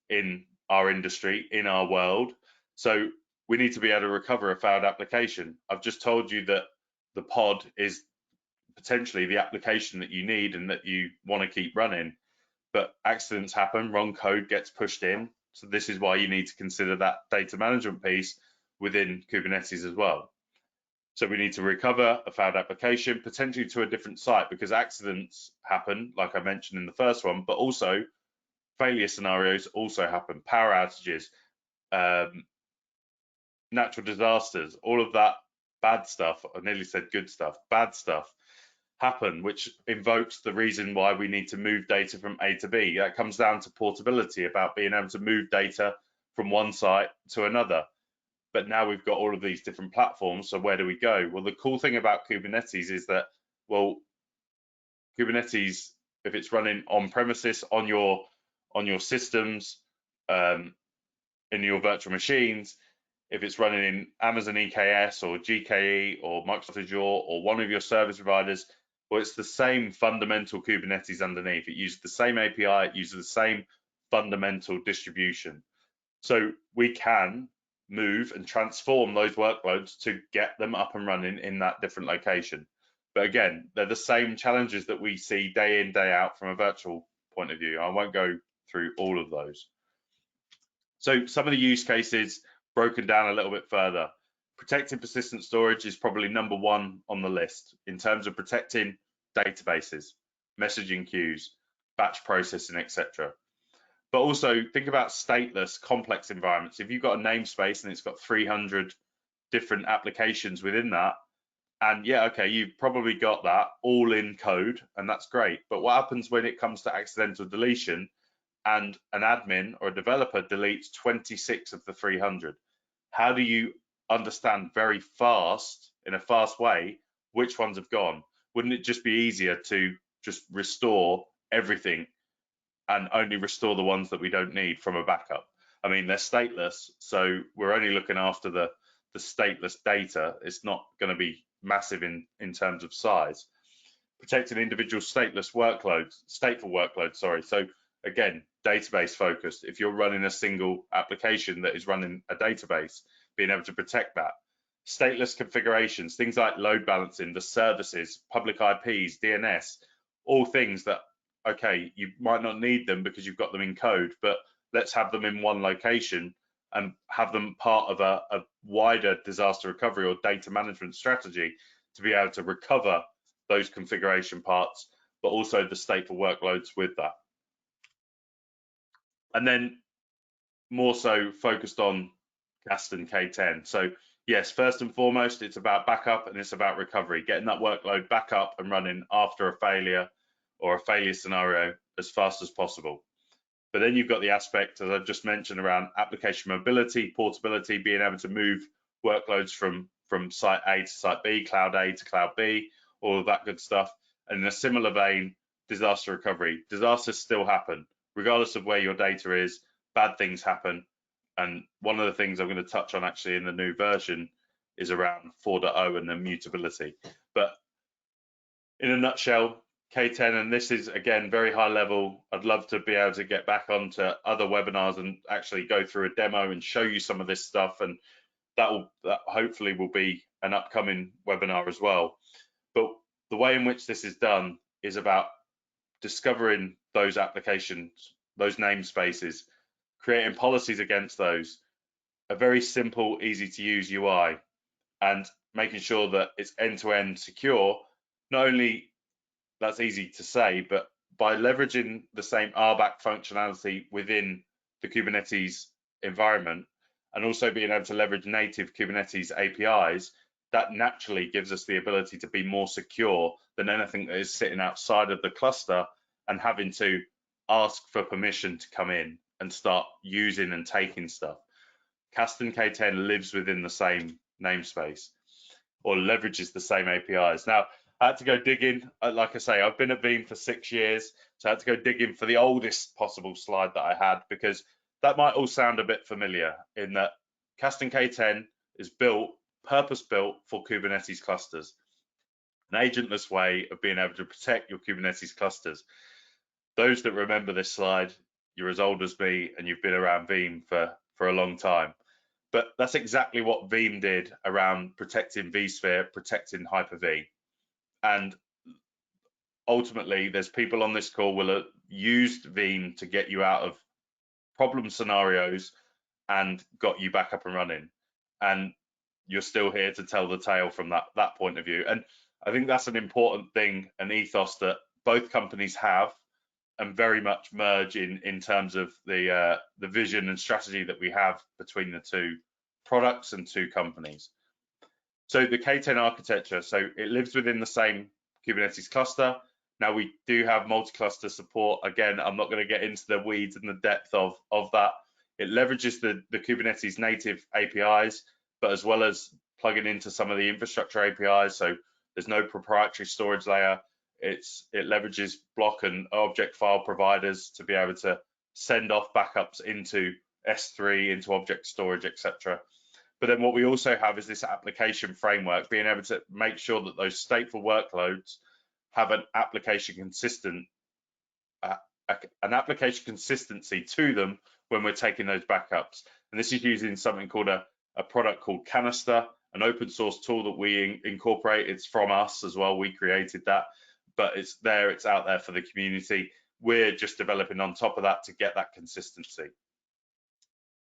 in our industry, in our world. So we need to be able to recover a failed application. I've just told you that the pod is potentially the application that you need and that you want to keep running, but accidents happen, wrong code gets pushed in. So this is why you need to consider that data management piece within Kubernetes as well. So we need to recover a failed application, potentially to a different site, because accidents happen, like I mentioned in the first one, but also failure scenarios also happen, power outages, natural disasters, all of that bad stuff, I nearly said good stuff, bad stuff happen, which invokes the reason why we need to move data from A to B. That comes down to portability, about being able to move data from one site to another. But now we've got all of these different platforms, so where do we go? Well, the cool thing about Kubernetes is that, well, Kubernetes, if it's running on premises on your systems, in your virtual machines, if it's running in Amazon EKS or GKE or Microsoft Azure or one of your service providers, well, it's the same fundamental Kubernetes underneath. It uses the same API, it uses the same fundamental distribution. So we can move and transform those workloads to get them up and running in that different location. But again, they're the same challenges that we see day in, day out from a virtual point of view. I won't go through all of those. So some of the use cases broken down a little bit further. Protecting persistent storage is probably number one on the list in terms of protecting databases, messaging queues, batch processing, etc. But also think about stateless, complex environments. If you've got a namespace and it's got 300 different applications within that, and yeah, okay, you've probably got that all in code, and that's great. But what happens when it comes to accidental deletion and an admin or a developer deletes 26 of the 300? How do you understand very fast, in a fast way, which ones have gone? Wouldn't it just be easier to just restore everything and only restore the ones that we don't need from a backup? I mean, they're stateless, so we're only looking after the stateless data. It's not going to be massive in terms of size. Protecting individual stateless workloads, stateful workloads, sorry. So again, database focused. If you're running a single application that is running a database, being able to protect that. Stateless configurations, things like load balancing, the services, public IPs, DNS, all things that, okay, you might not need them because you've got them in code, but let's have them in one location and have them part of a wider disaster recovery or data management strategy to be able to recover those configuration parts, but also the stateful workloads with that. And then more so focused on Kasten K10. So yes, first and foremost, it's about backup and it's about recovery, getting that workload back up and running after a failure or a failure scenario as fast as possible. But then you've got the aspect, as I've just mentioned, around application mobility, portability, being able to move workloads from site A to site B, cloud A to cloud B, all of that good stuff. And in a similar vein, disaster recovery. Disasters still happen, regardless of where your data is. Bad things happen. And one of the things I'm going to touch on actually in the new version is around 4.0 and the mutability. But in a nutshell, K10, and this is again very high level. I'd love to be able to get back onto other webinars and actually go through a demo and show you some of this stuff, and that hopefully will be an upcoming webinar as well. But the way in which this is done is about discovering those applications, those namespaces, creating policies against those, a very simple, easy to use UI, and making sure that it's end-to-end secure. Not only that's easy to say, but by leveraging the same RBAC functionality within the Kubernetes environment, and also being able to leverage native Kubernetes APIs, that naturally gives us the ability to be more secure than anything that is sitting outside of the cluster and having to ask for permission to come in and start using and taking stuff. Kasten K10 lives within the same namespace or leverages the same APIs. Now, I had to go digging. Like I say, I've been at Veeam for 6 years, so I had to go digging for the oldest possible slide that I had, because that might all sound a bit familiar in that Kasten K10 is purpose-built for Kubernetes clusters, an agentless way of being able to protect your Kubernetes clusters. Those that remember this slide, you're as old as me and you've been around Veeam for a long time. But that's exactly what Veeam did around protecting vSphere, protecting Hyper-V. And ultimately, there's people on this call will have used Veeam to get you out of problem scenarios and got you back up and running. And you're still here to tell the tale from that point of view. And I think that's an important thing, an ethos that both companies have and very much merge in terms of the vision and strategy that we have between the two products and two companies. So the K10 architecture, so it lives within the same Kubernetes cluster. Now we do have multi-cluster support. Again, I'm not going to get into the weeds and the depth of that. It leverages the Kubernetes native APIs, but as well as plugging into some of the infrastructure APIs. So there's no proprietary storage layer. It leverages block and object file providers to be able to send off backups into S3, into object storage, etc. But then what we also have is this application framework, being able to make sure that those stateful workloads have an application consistent an application consistency to them when we're taking those backups. And this is using something called a product called Canister, an open source tool that we incorporate. It's from us as well. We created that, but it's there, it's out there for the community. We're just developing on top of that to get that consistency.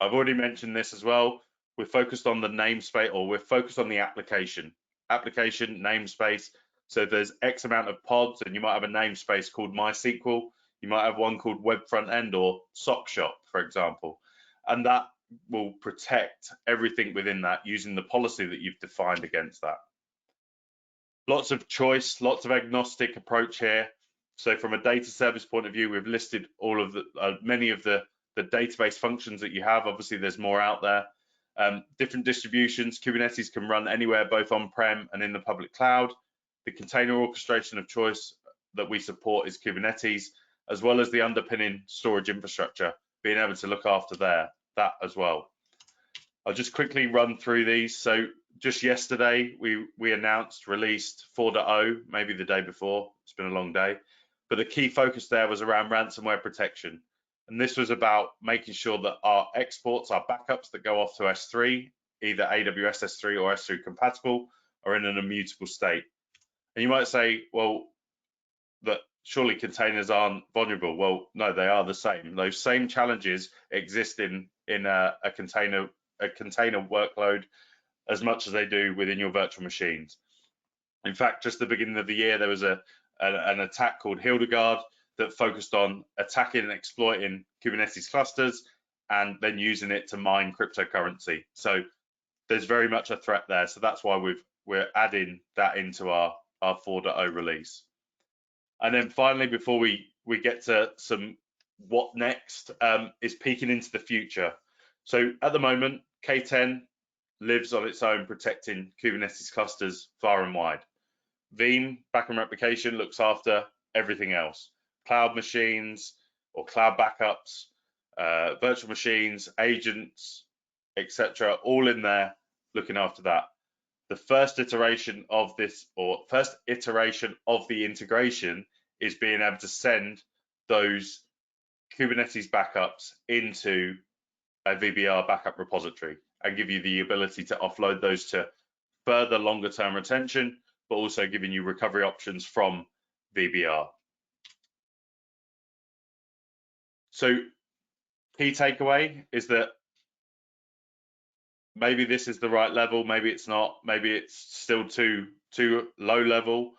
I've already mentioned this as well. We're focused on the namespace, or we're focused on the application namespace. So there's X amount of pods, and you might have a namespace called MySQL. You might have one called Web Front End or Sock Shop, for example, and that will protect everything within that using the policy that you've defined against that. Lots of choice, lots of agnostic approach here. So from a data service point of view, we've listed all of the many of the database functions that you have. Obviously, there's more out there. Different distributions. Kubernetes can run anywhere, both on-prem and in the public cloud. The container orchestration of choice that we support is Kubernetes, as well as the underpinning storage infrastructure, being able to look after that as well. I'll just quickly run through these. So just yesterday, we announced, released 4.0, maybe the day before. It's been a long day. But the key focus there was around ransomware protection. And this was about making sure that our exports, our backups that go off to S3, either AWS S3 or S3 compatible, are in an immutable state. And you might say, well, that surely containers aren't vulnerable. Well, no, they are the same. Those same challenges exist in a container workload as much as they do within your virtual machines. In fact, just at the beginning of the year, there was an attack called Hildegard that focused on attacking and exploiting Kubernetes clusters and then using it to mine cryptocurrency. So there's very much a threat there. So that's why we're adding that into our 4.0 release. And then finally, before we get to some what next, is peeking into the future. So at the moment, K10 lives on its own, protecting Kubernetes clusters far and wide. Veeam Backup Replication looks after everything else: cloud machines or cloud backups, virtual machines, agents, etc., all in there looking after that. The first iteration of this, or first iteration of the integration, is being able to send those Kubernetes backups into a VBR backup repository and give you the ability to offload those to further longer term retention, but also giving you recovery options from VBR. So key takeaway is that maybe this is the right level, maybe it's not, maybe it's still too low level,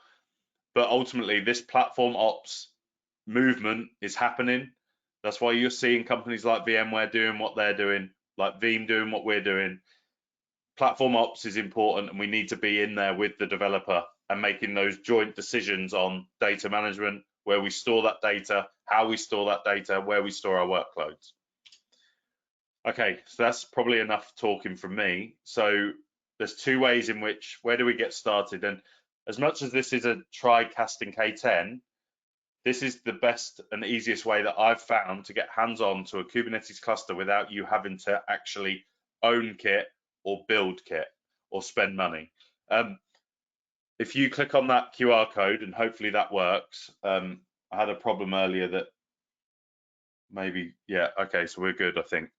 but ultimately this platform ops movement is happening. That's why you're seeing companies like VMware doing what they're doing, like Veeam doing what we're doing. Platform ops is important, and we need to be in there with the developer and making those joint decisions on data management, where we store that data, how we store that data, where we store our workloads. Okay, so that's probably enough talking from me. So there's two ways in which, where do we get started? And as much as this is a try Kasten K10, this is the best and easiest way that I've found to get hands-on to a Kubernetes cluster without you having to actually own kit or build kit or spend money. If you click on that QR code, and hopefully that works. I had a problem earlier that maybe, yeah, okay, so we're good, I think.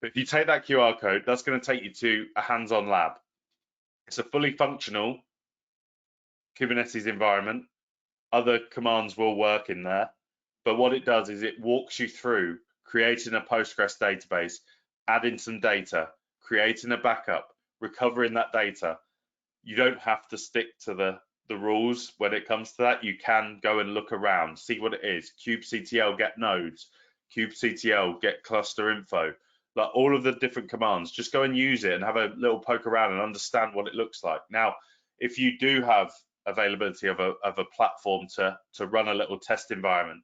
But if you take that QR code, that's going to take you to a hands-on lab. It's a fully functional Kubernetes environment. Other commands will work in there, but what it does is it walks you through creating a Postgres database, adding some data, creating a backup, recovering that data. You don't have to stick to the rules when it comes to that. You can go and look around, see what it is. kubectl get nodes, kubectl get cluster info, like all of the different commands. Just go and use it and have a little poke around and understand what it looks like. Now, if you do have availability of a platform to run a little test environment,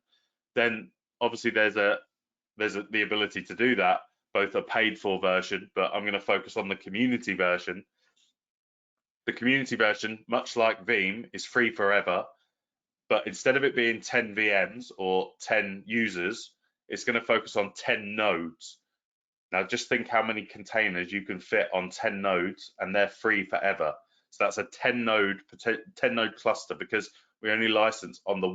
then obviously there's the ability to do that, both a paid for version, but I'm going to focus on the community version. The community version, much like Veeam, is free forever, but instead of it being 10 VMs or 10 users, it's going to focus on 10 nodes. Now just think how many containers you can fit on 10 nodes, and they're free forever. So that's a 10 node cluster, because we only license on the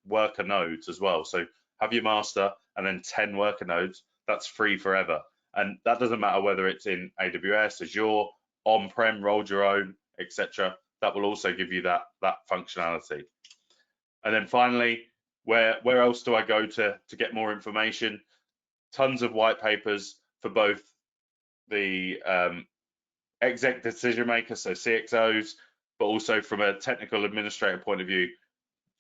worker nodes as well. So have your master, and then 10 worker nodes. That's free forever. And that doesn't matter whether it's in AWS, Azure, on-prem, rolled your own, etc. That will also give you that functionality. And then finally, where else do I go to get more information? Tons of white papers for both the exec decision makers, so CXOs, but also from a technical administrator point of view.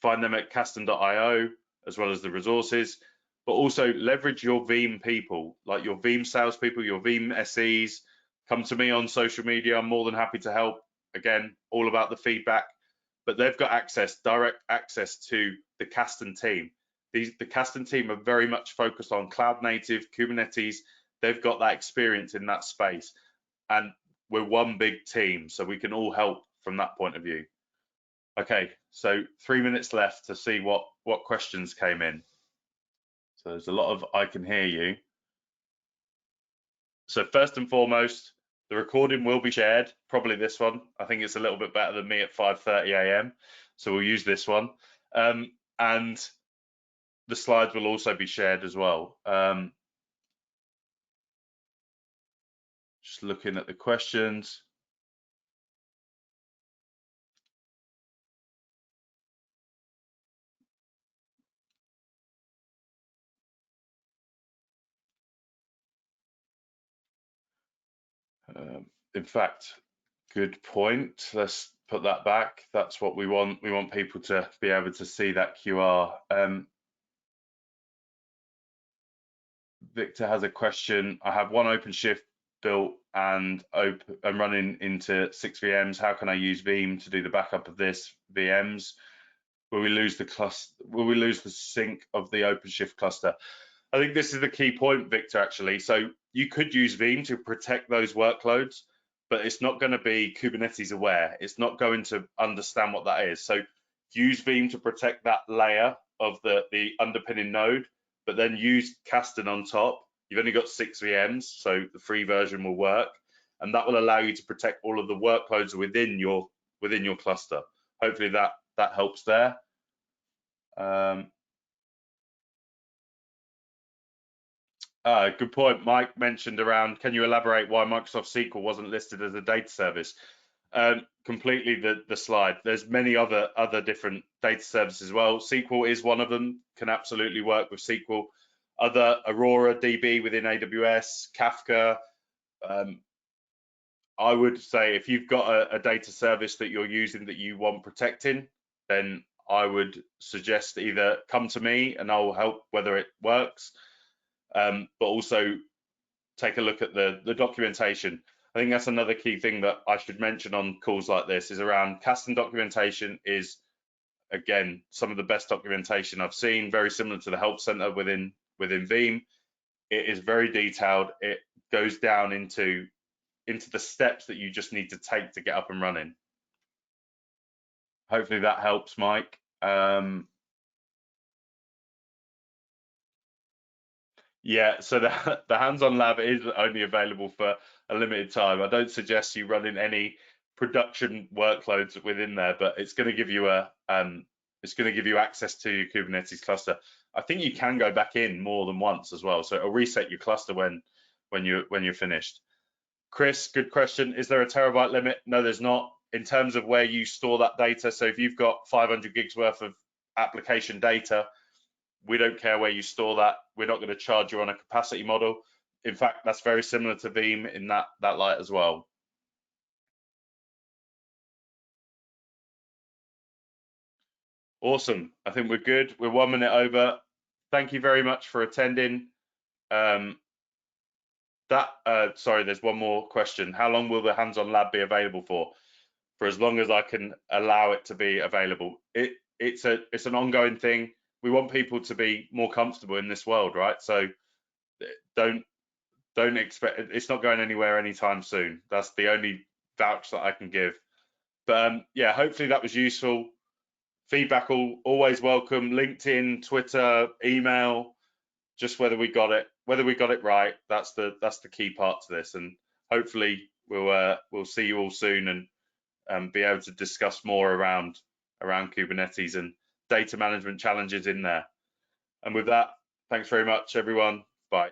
Find them at Kasten.io, as well as the resources, but also leverage your Veeam people, like your Veeam salespeople, your Veeam SEs. Come to me on social media. I'm more than happy to help. Again, all about the feedback, but they've got direct access to the Kasten team. The Kasten team are very much focused on cloud native, Kubernetes. They've got that experience in that space. And we're one big team, so we can all help from that point of view. Okay, so 3 minutes left to see what questions came in. So there's a lot of I can hear you. So first and foremost, the recording will be shared, probably this one. I think it's a little bit better than me at 5:30 a.m. So we'll use this one. And the slides will also be shared as well. Just looking at the questions. In fact, good point. Let's put that back. That's what we want. We want people to be able to see that QR. Victor has a question. I have one OpenShift built and running into 6 VMs. How can I use Veeam to do the backup of this VMs? Will we lose the cluster? Will we lose the sync of the OpenShift cluster? I think this is the key point, Victor, actually. So you could use Veeam to protect those workloads, but it's not going to be Kubernetes aware. It's not going to understand what that is. So use Veeam to protect that layer of the underpinning node, but then use Kasten on top. You've only got 6 VMs, so the free version will work, and that will allow you to protect all of the workloads within your cluster. Hopefully that helps there. Good point. Mike mentioned around, can you elaborate why Microsoft SQL wasn't listed as a data service? Completely the slide. There's many other different data services as well. SQL is one of them, can absolutely work with SQL. Other Aurora DB within AWS, Kafka. I would say if you've got a data service that you're using that you want protecting, then I would suggest either come to me and I'll help whether it works, but also take a look at the documentation. I think that's another key thing that I should mention on calls like this is around Kasten documentation is, again, some of the best documentation I've seen, very similar to the help center within Veeam. It is very detailed. It goes down into the steps that you just need to take to get up and running. Hopefully that helps, Mike. Yeah, so the hands-on lab is only available for a limited time. I don't suggest you running any production workloads within there, but it's going to give you access to your Kubernetes cluster. I think you can go back in more than once as well, so it'll reset your cluster when you're finished. Chris, good question. Is there a terabyte limit? No, there's not. In terms of where you store that data, so if you've got 500 gigs worth of application data, we don't care where you store that. We're not going to charge you on a capacity model. In fact, that's very similar to Veeam in that light as well. Awesome. I think we're good. We're 1 minute over. Thank you very much for attending. Sorry, there's one more question. How long will the hands-on lab be available for? For as long as I can allow it to be available. It's an ongoing thing. We want people to be more comfortable in this world, right? So don't expect, it's not going anywhere anytime soon. That's the only vouch that I can give. But yeah, hopefully that was useful. Feedback always welcome. LinkedIn, Twitter, email, just whether we got it right. That's the key part to this, and hopefully we'll see you all soon and be able to discuss more around Kubernetes and data management challenges in there. And with that, thanks very much, everyone. Bye.